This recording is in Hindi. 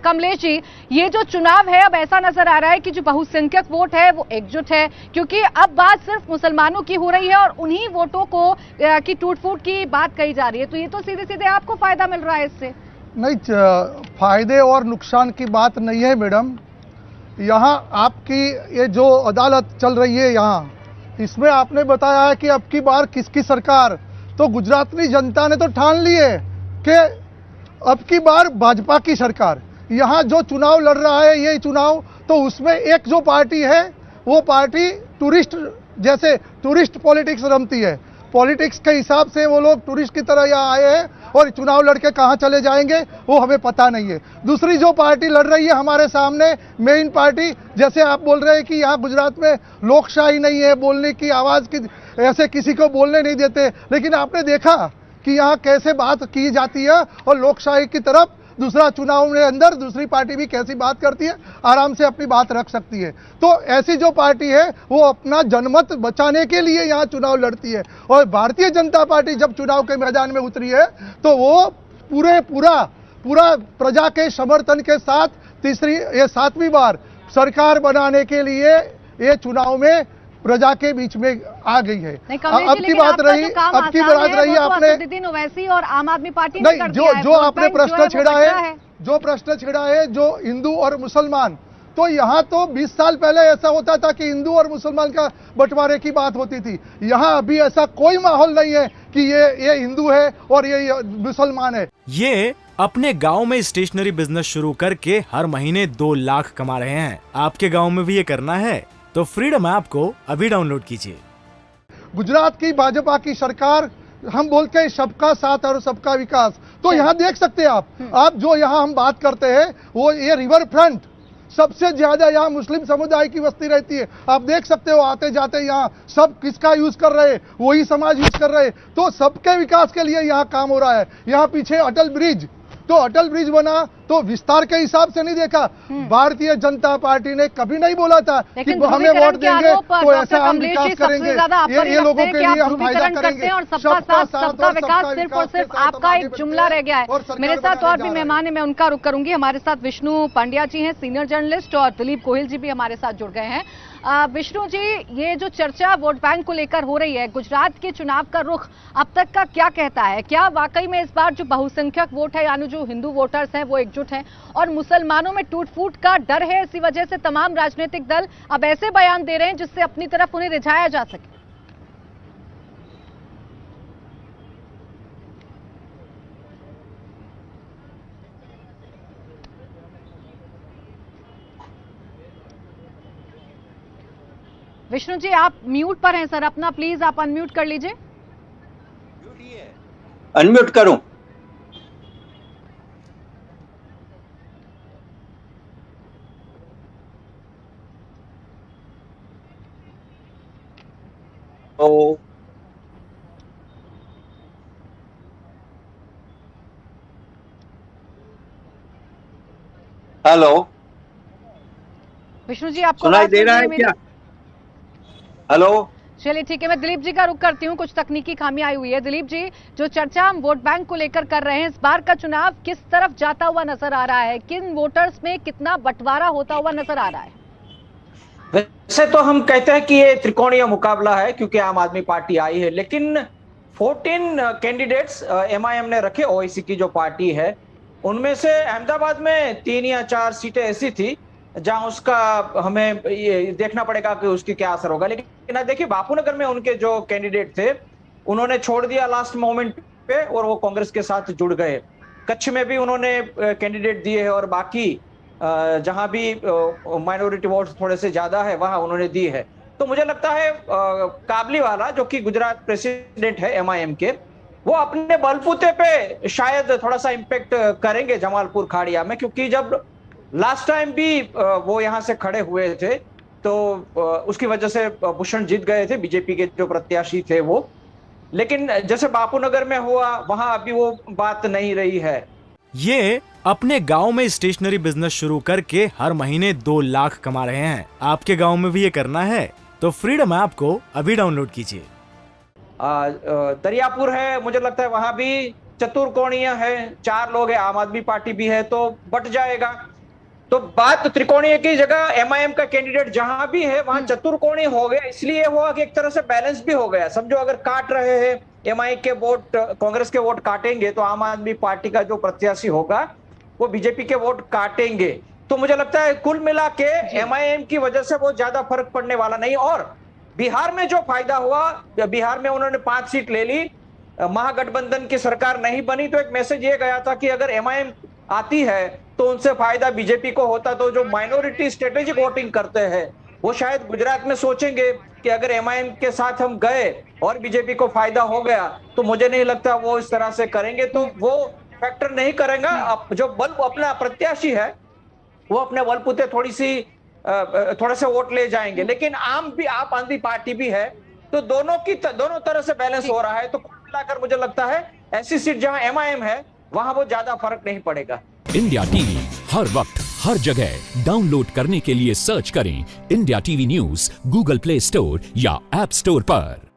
कमलेश जी, ये जो चुनाव है अब ऐसा नजर आ रहा है कि जो बहुसंख्यक वोट है वो एकजुट है, क्योंकि अब बात सिर्फ मुसलमानों की हो रही है और उन्हीं वोटों को की टूट फूट की बात कही जा रही है। तो ये तो सीधे सीधे आपको फायदा मिल रहा है इससे। नहीं, फायदे और नुकसान की बात नहीं है मैडम। यहाँ आपकी ये जो अदालत चल रही है यहाँ, इसमें आपने बताया है कि अब की बार किसकी सरकार, तो गुजरात की जनता ने तो ठान ली है कि अब की बार भाजपा की सरकार। यहाँ जो चुनाव लड़ रहा है ये चुनाव, तो उसमें एक जो पार्टी है वो पार्टी टूरिस्ट, जैसे टूरिस्ट पॉलिटिक्स रमती है, पॉलिटिक्स के हिसाब से वो लोग टूरिस्ट की तरह यहाँ आए हैं और चुनाव लड़के कहाँ चले जाएंगे वो हमें पता नहीं है। दूसरी जो पार्टी लड़ रही है हमारे सामने, मेन पार्टी, जैसे आप बोल रहे हैं कि यहाँ गुजरात में लोकशाही नहीं है, बोलने की आवाज़ की, ऐसे किसी को बोलने नहीं देते, लेकिन आपने देखा कि यहाँ कैसे बात की जाती है और लोकशाही की तरफ दूसरा चुनाव में अंदर दूसरी पार्टी भी कैसी बात करती है, आराम से अपनी बात रख सकती है। तो ऐसी जो पार्टी है वो अपना जनमत बचाने के लिए यहाँ चुनाव लड़ती है, और भारतीय जनता पार्टी जब चुनाव के मैदान में उतरी है तो वो पूरा प्रजा के समर्थन के साथ ये 7वीं बार सरकार बनाने के लिए ये चुनाव में प्रजा के बीच में आ गई है। अब की बात रही आपने असदुद्दीन ओवैसी और आम आदमी पार्टी नहीं, जो आपने प्रश्न छेड़ा है जो हिंदू और मुसलमान, तो यहाँ तो 20 साल पहले ऐसा होता था कि हिंदू और मुसलमान का बंटवारे की बात होती थी। यहाँ अभी ऐसा कोई माहौल नहीं है कि ये हिंदू है और ये मुसलमान है। ये अपने गांव में स्टेशनरी बिजनेस शुरू करके हर महीने 2 लाख कमा रहे हैं। आपके गांव में भी ये करना है तो फ्रीडम ऐप को अभी डाउनलोड कीजिए। गुजरात की भाजपा की सरकार, हम बोलते हैं सबका साथ और सबका विकास, तो यहाँ देख सकते हैं आप जो यहाँ हम बात करते हैं वो ये रिवर फ्रंट, सबसे ज्यादा यहाँ मुस्लिम समुदाय की बस्ती रहती है। आप देख सकते हो आते जाते यहाँ सब किसका यूज कर रहे हैं, वही समाज यूज कर रहे हैं, तो सबके विकास के लिए यहाँ काम हो रहा है। यहाँ पीछे अटल ब्रिज, तो अटल ब्रिज बना तो विस्तार के हिसाब से नहीं देखा। भारतीय जनता पार्टी ने कभी नहीं बोला था कि हमें वोट देंगे तो ऐसा हम विकास करेंगे, ये लोगों के लिए हम फायदा करेंगे। और सबका साथ सबका विकास सिर्फ और सिर्फ आपका एक जुमला रह गया है। मेरे साथ और भी मेहमान है, मैं उनका रुख करूंगी। हमारे साथ विष्णु पांड्या जी हैं, सीनियर जर्नलिस्ट, और दिलीप गोहिल जी भी हमारे साथ जुड़ गए हैं। विष्णु जी, ये जो चर्चा वोट बैंक को लेकर हो रही है, गुजरात के चुनाव का रुख अब तक का क्या कहता है? क्या वाकई में इस बार जो बहुसंख्यक वोट है, यानी जो हिंदू वोटर्स हैं वो एकजुट हैं और मुसलमानों में टूट फूट का डर है, इसी वजह से तमाम राजनीतिक दल अब ऐसे बयान दे रहे हैं जिससे अपनी तरफ उन्हें रिझाया जा सके? विष्णु जी, आप म्यूट पर हैं सर, अपना प्लीज आप अनम्यूट कर लीजिए। अनम्यूट करूं? तो हेलो विष्णु जी, आपको सुनाई दे रहा है क्या? हेलो, चलिए ठीक है, मैं दिलीप जी का रुख करती हूँ। कुछ तकनीकी खामी आई हुई है। दिलीप जी, जो चर्चा हम वोट बैंक को लेकर कर रहे हैं, इस बार का चुनाव किस तरफ जाता हुआ नजर आ रहा है? किन वोटर्स में कितना बंटवारा होता हुआ नजर आ रहा है? वैसे तो हम कहते हैं कि ये त्रिकोणीय मुकाबला है क्योंकि आम आदमी पार्टी आई है, लेकिन 14 कैंडिडेट्स एमआईएम ने रखे, ओवैसी की जो पार्टी है, उनमें से अहमदाबाद में 3 या 4 सीटें ऐसी थी जहां उसका हमें ये देखना पड़ेगा कि उसकी क्या असर होगा। लेकिन देखिए, बापूनगर में उनके जो कैंडिडेट थे उन्होंने छोड़ दिया लास्ट मोमेंट पे और वो कांग्रेस के साथ जुड़ गए। कच्छ में भी उन्होंने कैंडिडेट दिए हैं और बाकी जहां भी माइनॉरिटी वोट्स थोड़े से ज्यादा है वहां उन्होंने दी है। तो मुझे लगता है काबलीवाला, जो कि गुजरात प्रेसिडेंट है एमआईएम के, वो अपने बलबूते पे शायद थोड़ा सा इंपैक्ट करेंगे जमालपुर खाड़िया में, क्योंकि जब लास्ट टाइम भी वो यहां से खड़े हुए थे तो उसकी वजह से भूषण जीत गए थे, बीजेपी के जो प्रत्याशी थे वो। लेकिन जैसे बापूनगर में हुआ वहां अभी वो बात नहीं रही है। ये अपने गांव में स्टेशनरी बिजनेस शुरू करके हर महीने 2 लाख कमा रहे हैं। आपके गांव में भी ये करना है तो फ्रीडम ऐप को अभी डाउनलोड कीजिए। दरियापुर है, मुझे लगता है वहां भी चतुर्कोणीय है, 4 लोग है, आम आदमी पार्टी भी है, तो बट जाएगा। तो बात त्रिकोणीय की जगह एमआईएम का कैंडिडेट जहां भी है वहां चतुर्कोणीय हो गया, इसलिए हुआ कि एक तरह से बैलेंस भी हो गया। समझो अगर काट रहे हैं एमआई के वोट, कांग्रेस के वोट काटेंगे तो आम आदमी पार्टी का जो प्रत्याशी होगा वो बीजेपी के वोट काटेंगे। तो मुझे लगता है कुल मिला के एमआईएम की वजह से बहुत ज्यादा फर्क पड़ने वाला नहीं। और बिहार में जो फायदा हुआ, बिहार में उन्होंने 5 सीट ले ली, महागठबंधन की सरकार नहीं बनी, तो एक मैसेज ये गया था कि अगर एमआईएम आती है तो उनसे फायदा बीजेपी को होता। तो जो माइनॉरिटी स्ट्रेटेजिक वोटिंग करते हैं वो शायद गुजरात में सोचेंगे कि अगर एमआईएम के साथ हम गए और बीजेपी को फायदा हो गया तो मुझे नहीं लगता वो इस तरह से करेंगे। तो वो फैक्टर नहीं करेगा। जो बल अपना प्रत्याशी है वो अपने बलबूते थोड़े से वोट ले जाएंगे, लेकिन आम आदमी पार्टी भी है, तो दोनों तरह से बैलेंस हो रहा है। तो कुल मिलाकर मुझे लगता है ऐसी सीट जहां एमआईएम है वहां वो ज्यादा फर्क नहीं पड़ेगा। इंडिया टीवी हर वक्त हर जगह डाउनलोड करने के लिए सर्च करें India TV news Google play store या ऐप स्टोर पर।